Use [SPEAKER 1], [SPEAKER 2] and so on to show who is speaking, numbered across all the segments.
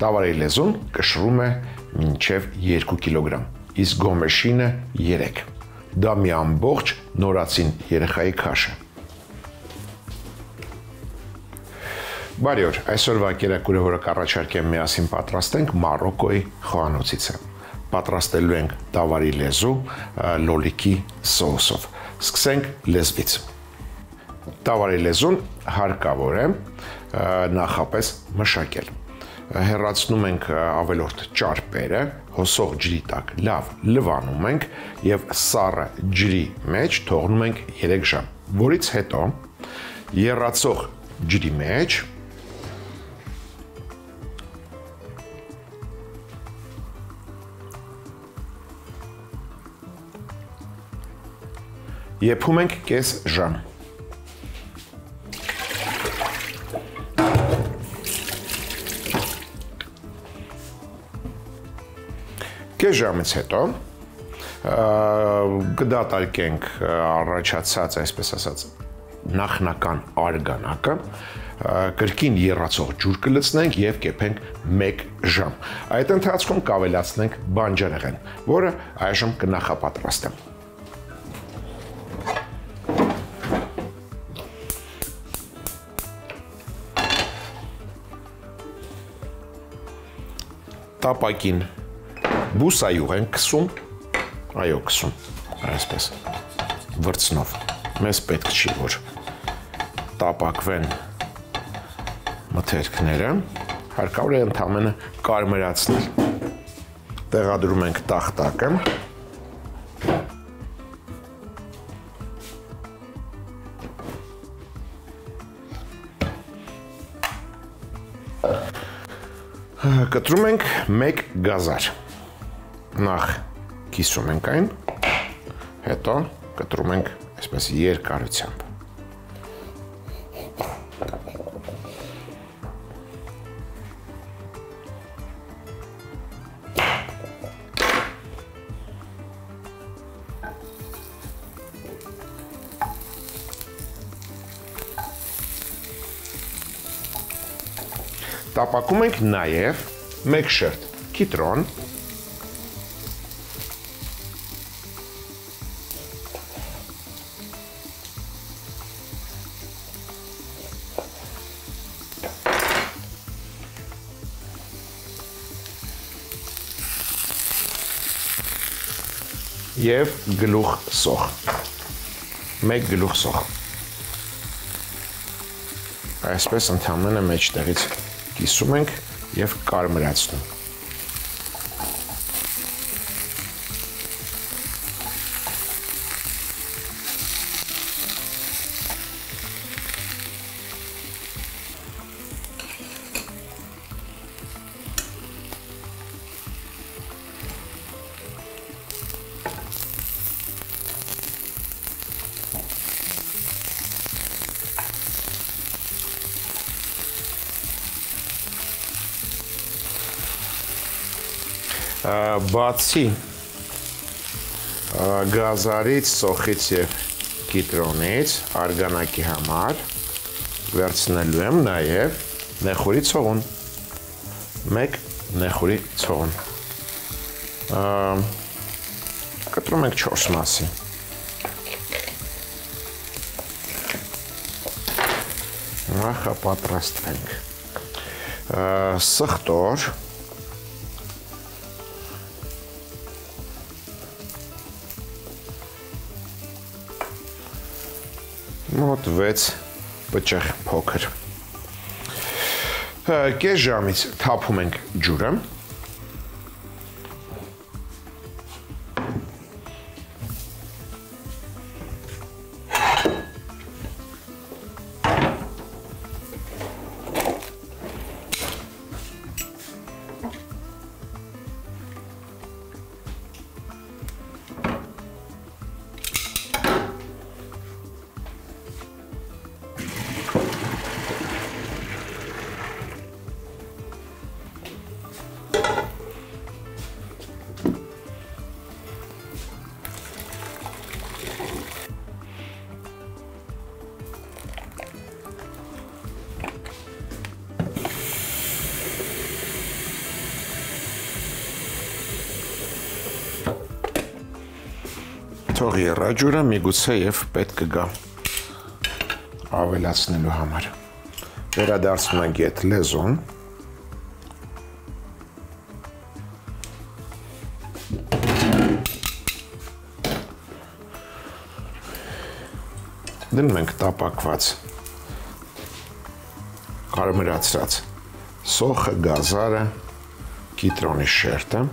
[SPEAKER 1] Տավարի լեզուն կշռում է մինչև 2 կիլոգրամ, իսկ գոմեշինը 3։ Դա մի ամբողջ նորածին երեխայի քաշ է։ Բարի օր, այսօրվա կերակուրը, որը կառաջարկեմ միասին պատրաստենք, Մարոկոյի խոհանոցից է։ Պատրաստելու ենք տավարի լեզու լոլիկի սոուսով։ Սկսենք լեզվից։ Տավարի լեզուն հարկավոր է նախապես մշակել։ Հեռացնում ենք ավելորդ ճարպերը, հոսող ջրի տակ լավ լվանում ենք և սառը ջրի մեջ թողնում ենք 3 ժամ, որից հետո եռացող ջրի մեջ եփում ենք կես ժամ։ Կես ժամից հետո կդատարկենք առաջացած, այսպես ասած, նախնական արգանակը, կրկին եռացող ջուր կլցնենք և կեփենք 1 ժամ։ Այդ ընթացքում կավելացնենք բանջարեղեն, որը այժմ կնախապատրաստեմ։ Տապակին բուսայուղ ենք քսում, այո, քսում, այսպես, վրձնով, մեզ պետք չի, որ տապակվեն մթերքները, հարկավոր է ընդամենը կարմրացնել։ Տեղադրում ենք տախտակը, կտրում ենք 1 գազար, նախ կիսում ենք այն, հետո կտրում ենք այսպես երկարությամբ։ Տապակում ենք նաև 1 շերտ կիտրոն, և գլուխ սոխ, 1 գլուխ սոխ, այսպես ընդամենը մեջտեղից կիսում ենք և կարմրացնում։ Բացի գազարից, սոխից և կիտրոնից արգանակի համար վերցնելու եմ նաև նեխուրի ցողուն, 1 նեխուրի ցողուն, կտրում ենք 4 մասի, նախապատրաստվենք, սխտոր, մոտ 6 բջեղ փոքր։ Կես ժամից թափում ենք ջուրը։ Թող եռա ջուրը, միգուցե եւ պետք կգա ավելացնելու համար։ Վերադարձնում ենք այդ լեզուն։ Դնում ենք տապակված կարմրացրած սոխը, գազարը, կիտրոնի շերտը։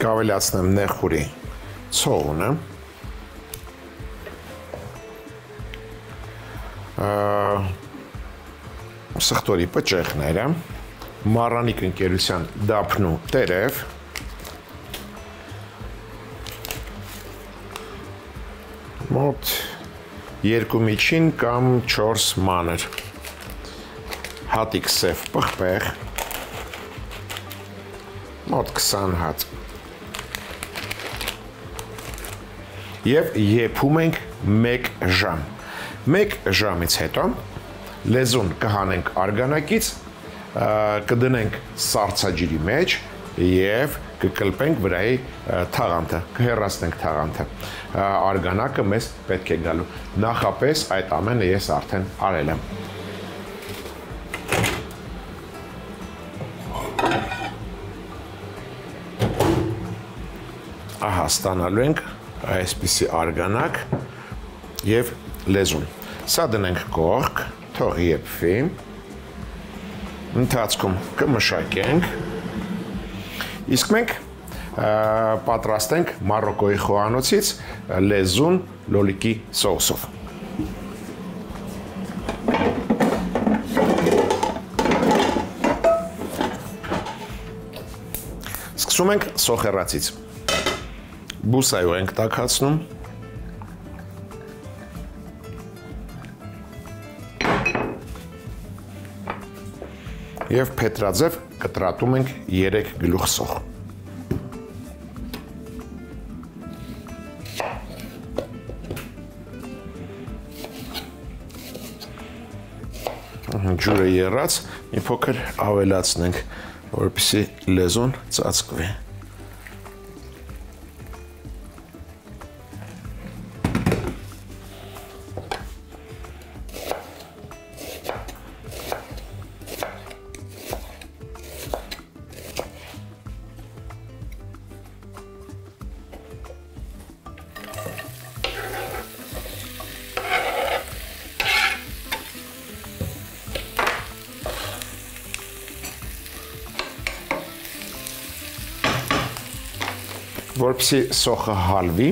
[SPEAKER 1] Կավելացնեմ նեխուրի ցողունը։ Սխտորի պճեղները, մառանիկ ընկերության դափնու տերև, մոտ 2 միջին կամ 4 մանր, հատիկ սև պղպեղ, մոտ 20 հատ։ Եվ եփում ենք 1 ժամ։ 1 ժամից հետո լեզուն կհանենք արգանակից, կդնենք սառցաջրի մեջ եւ կկլպենք վրայի թաղանթը, կհեռացնենք թաղանթը։ Արգանակը մեզ պետք է գալու։ Նախապես այդ ամենը ես արդեն արել եմ։ Ահա ստանալու ենք այսպիսի արգանակ եւ լեզուն։ Սա դնենք կողք, թող եփվի։ Ընթացքում կմշակենք։ Իսկ մենք պատրաստենք Մարոկոյի խոհանոցից լեզուն լոլիկի սոուսով։ Սկսում ենք սոխեռացից։ Բուսայով ենք տաքացնում։ Եվ փետրաձև կտրատում ենք 3 գլուխ սոխ։ Ջուրը եռած, մի փոքր ավելացնենք, որպեսզի լեզուն ծածկվի։ Որպեսզի սոխը հալվի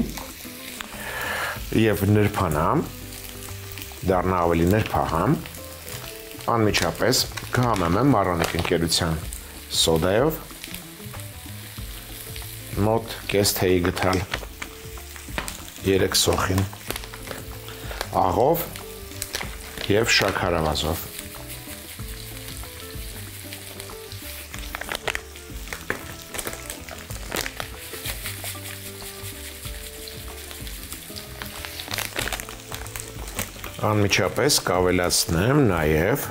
[SPEAKER 1] եւ նրբանա, դառնա ավելի նրբահամ, անմիջապես կհամեմեմ մառանիկ ընկերության սոդայով, մոտ կես թեյի գթալ 3 սոխին, աղով եւ շաքարավազով։ Անմիջապես կավելացնեմ նաև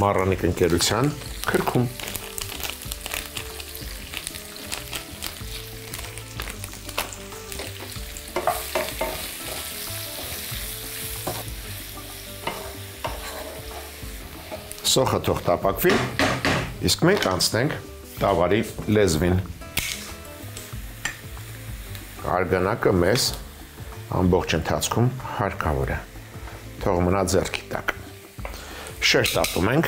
[SPEAKER 1] մառանիկ ընկերության քրքում։ Սոխը թող տապակվի, իսկ մենք անցնենք տավարի լեզվին։ Արգանակը մեզ ամբողջ ընթացքում հարկավոր է։ Թող մնա ձեռքի տակ։ Շերտատում ենք։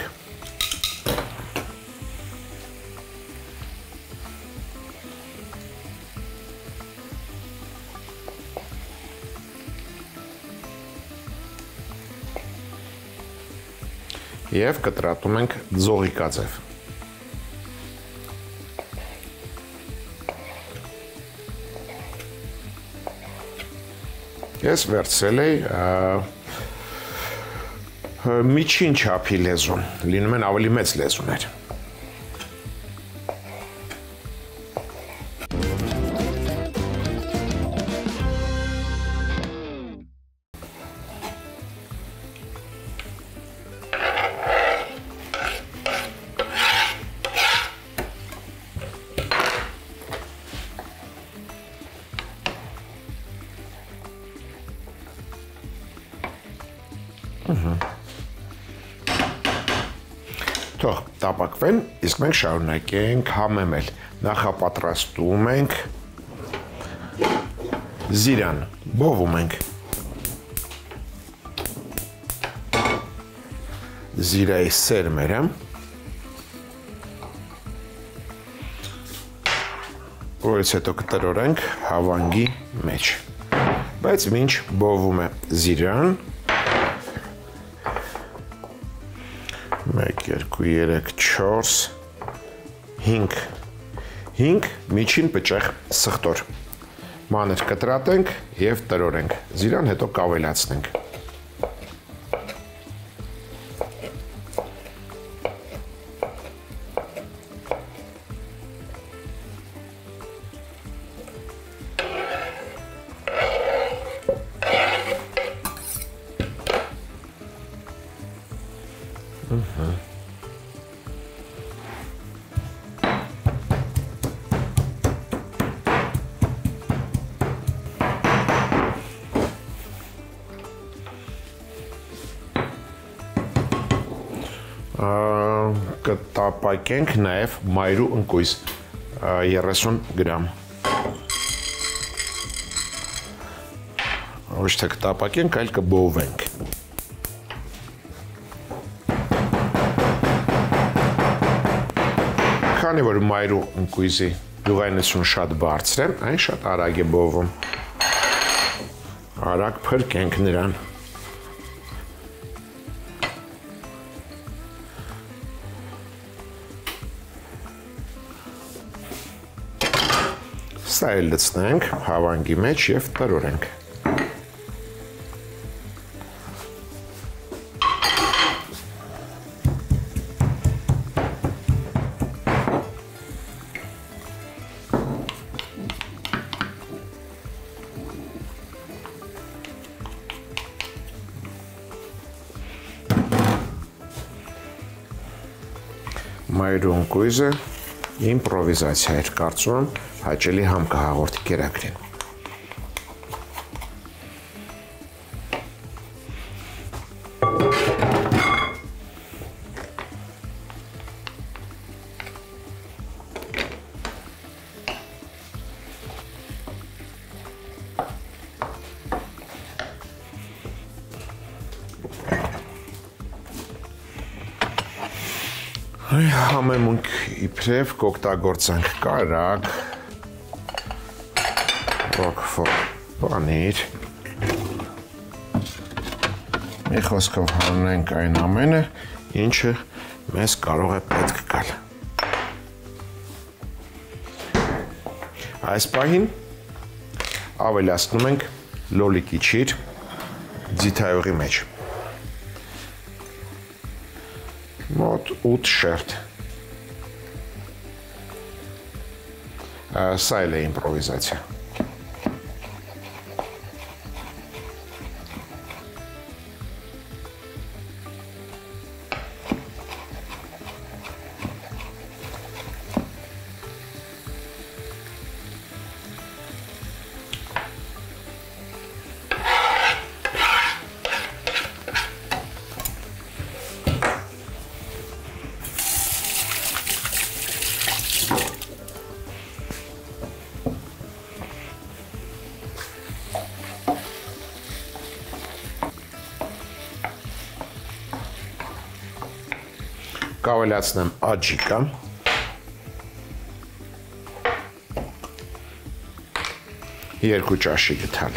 [SPEAKER 1] Եվ կտրատում ենք ձողիկաձև։ Ես վերցրել էի միջին չափի լեզուն, լինում են ավելի մեծ լեզուներ։ Թող տապակվեն, իսկ մենք շարունակենք համեմել։ Նախապատրաստում ենք զիրան, բովում ենք։ Զիրայի սերմերը, որից հետո կտրորենք հավանգի մեջ, բայց մինչ բովում է զիրան, 1, 2, 3, 4, 5 միջին պճեղ սխտոր, մանր կտրատենք և տրորենք, զիրան հետո կավելացնենք։ Կտապակենք նաև մայրու ընկույզ 30 գրամ։ Ոչ թե կտապակենք, այլ կբովենք։ Քանի որ մայրու ընկույզի յուղայնությունը շատ բարձր է, այն շատ արագ է բովում։ Արագ փրկենք նրան։ Սա էլ լցնենք հավանգի մեջ և տրորենք։ Մայրու ընկույզը իմպրովիզացիա էր, կարծում եմ հաճելի համ կհաղորդի կերակրին։ Համեմունք իբրև կօգտագործենք կարագ, ռոկֆոր պանիր, մի խոսքով հանենք այն ամենը, ինչը մեզ կարող է պետք գալ։ Այս պահին ավելացնում ենք լոլիկի ճիր ձիթայուղի մեջ։ Մոտ 8 շերտ։ Սա էլ է իմպրովիզացիա։ Կավելացնեմ աջիկը, երկու ճաշի գթալ։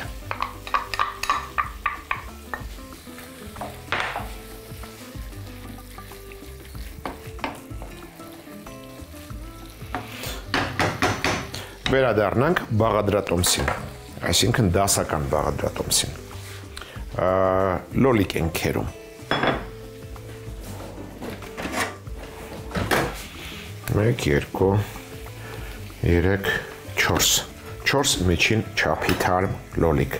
[SPEAKER 1] Վերադառնանք բաղադրատոմսին, այսինքն դասական բաղադրատոմսին։ Լոլիկ ենք քերում։ 1, 2, 3, 4 միջին չափի թարմ լոլիկ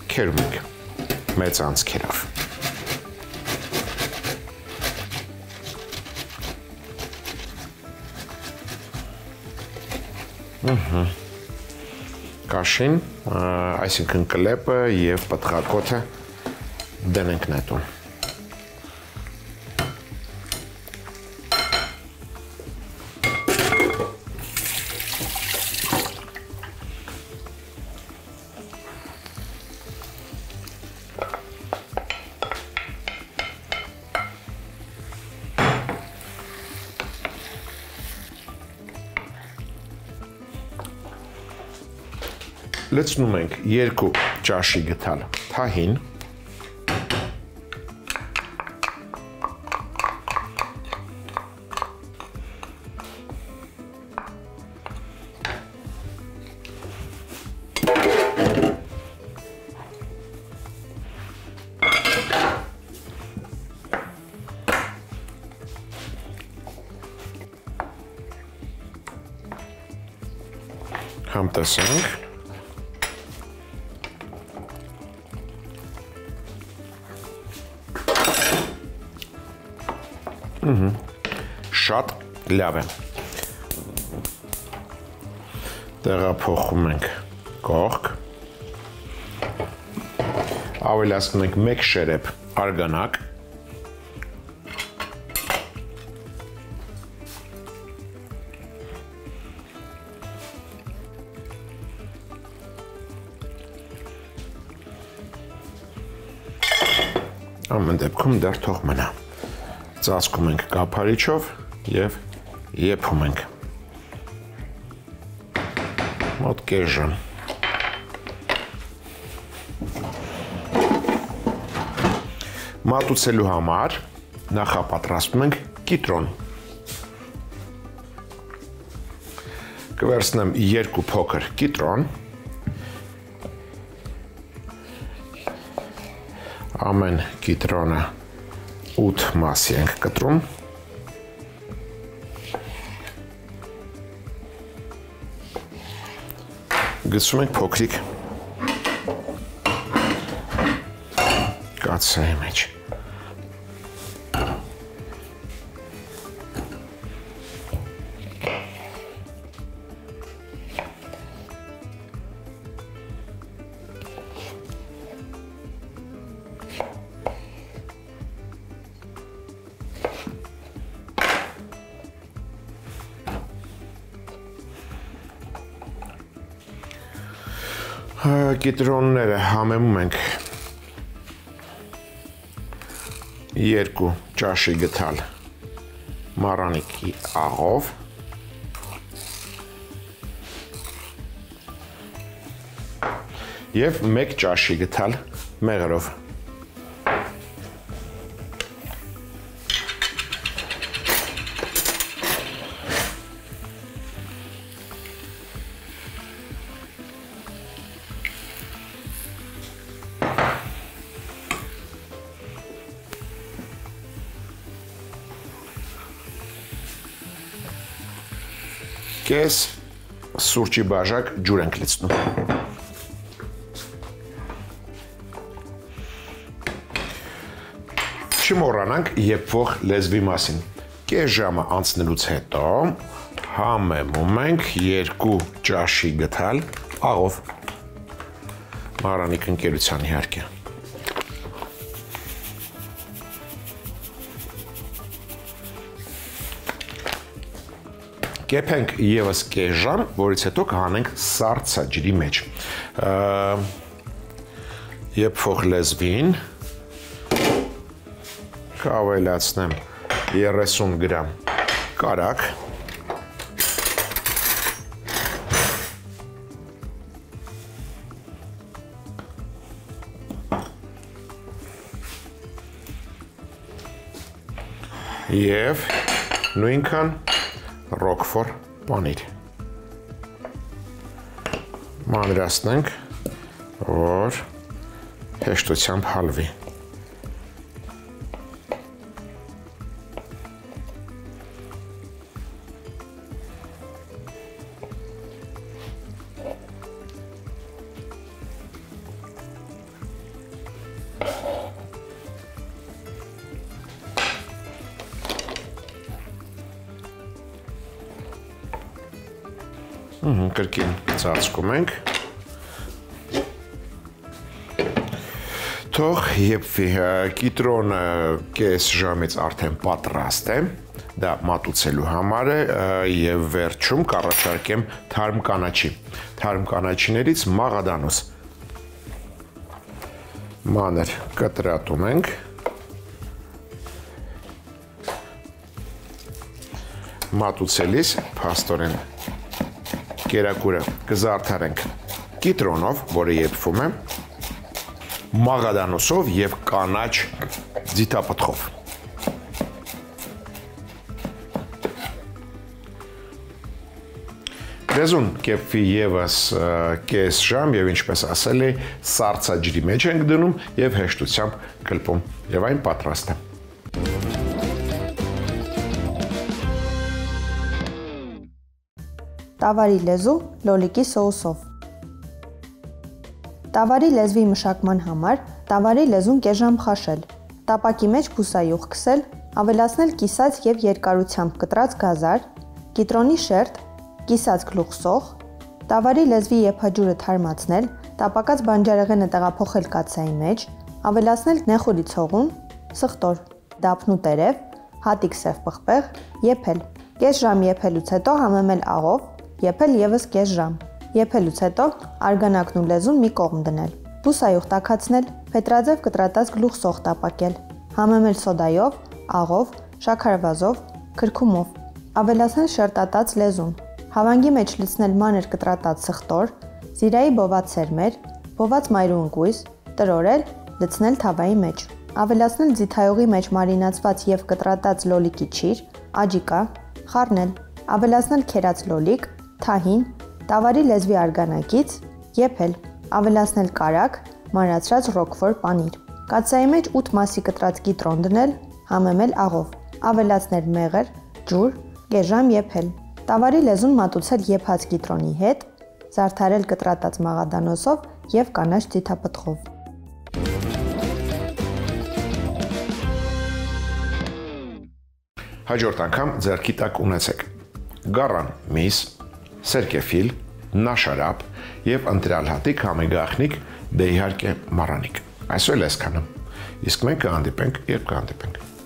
[SPEAKER 1] քերում ենք մեծ անցքերով։ Կաշին, այսինքն կլեպը և պտղակոթը դնենք նետում։ լցնում ենք 2 ճաշի գթալ թահին, համտեսենք, շատ լավ է, տեղափոխում ենք կողք, ավելացնում ենք 1 շերեփ արգանակ, ամեն դեպքում դեռ թող մնա, ծածկում ենք կափարիչով և եփում ենք, մոտ կես ժամ, մատուցելու համար նախապատրաստում ենք կիտրոն, կվերցնեմ 2 փոքր կիտրոն, ամեն կիտրոնը 8 մասի ենք կտրում, գցում ենք փոքրիկ կաթսայի մեջ, կիտրոնները համեմում ենք 2 ճաշի գթալ մառանիքի աղով, և 1 ճաշի գթալ մեղրով, կես սուրճի բաժակ ջուր ենք լցնում, չմոռանանք եփվող լեզվի մասին, կես ժամը անցնելուց հետո համեմում ենք 2 ճաշի գթալ աղով, մառանիք ընկերության իհարկե, կեփենք ևս կես ժամ, որից հետո կհանենք սառցաջրի մեջ, եփվող լեզվին կավելացնեմ 30 գրամ կարագ, և նույնքան ռոկֆոր պանիր, մանրացնենք, որ հեշտությամբ հալվի, կրկին ծածկում ենք, թող եփվի, կիտրոնը կես ժամից արդեն պատրաստ է, դա մատուցելու համար է և վերջում կառաջարկեմ թարմ կանաչի, թարմ կանաչիներից մաղադանոս, մանր կտրատում ենք, մատուցելիս փաստորեն կերակուրը կզարդարենք կիտրոնով, որը եփվում է, մաղադանոսով եւ կանաչ ձիթապտղով։ Լեզուն կեպվի եւս կես ժամ եւ ինչպես ասել էի, սառցաջրի մեջ ենք դնում եւ հեշտությամբ կլպում եւ այն պատրաստ է։
[SPEAKER 2] Տավարի լեզու լոլիկի սոուսով։ Տավարի լեզվի մշակման համար տավարի լեզուն կես ժամ խաշել, տապակի մեջ բուսայուղ քսել, ավելացնել կիսած եւ երկարությամբ կտրած գազար, կիտրոնի շերտ, կիսած գլուխսող, տավարի լեզվի եփաջուրը թարմացնել, տապակած բանջարեղենը տեղափոխել կաթսայի մեջ, ավելացնել նեխուրի ցողուն, սխտոր, դափնու տերև, հատիկ սև պղպեղ, եփել։ Կես ժամ եփելուց հետո համեմել աղով, եփել եւս կես ժամ։ Եփելուց հետո արգանակն ու լեզուն մի կողմ դնել։ Բուսայուղ տաքացնել, փետրաձև կտրատած գլուխսող տապակել, համեմել սոդայով, աղով, շաքարվազով, քրքումով, ավելացնել շերտատած լեզուն, հավանգի մեջ լցնել մանր կտրատած սխտոր, զիրայի բոված սերմեր, բոված մայրու ընկույզ, տրորել, լցնել թավայի մեջ, ավելացնել ձիթայուղի մեջ մարինացված եւ կտրատած լոլիկի չիր, աջիկա, խառնել, ավելացնել քերած լոլիկ, թահին, տավարի լեզվի արգանակից, եփել, ավելացնել կարագ, մանրացրած ռոկֆոր պանիր։ Կաթսայի մեջ 8 մասի կտրած կիտրոն դնել, համեմել աղով, ավելացնել մեղր, ջուր, կես ժամ եփել։ Տավարի լեզուն մատուցել եփած կիտրոնի հետ, զարդարել կտրատած մաղադանոսով եւ կանաչ ձիթապտղով։
[SPEAKER 1] Հաջորդ անգամ ձեռքի տակ ունեցեք գառան միս, սերկեֆիլ, նաշարապ եւ ընտրյալ հատիկ համեգախնիկ, դե իհարկե մառանիկ։ Այսօր էլ այսքանը։ Իսկ մենք կհանդիպենք, երբ կհանդիպենք։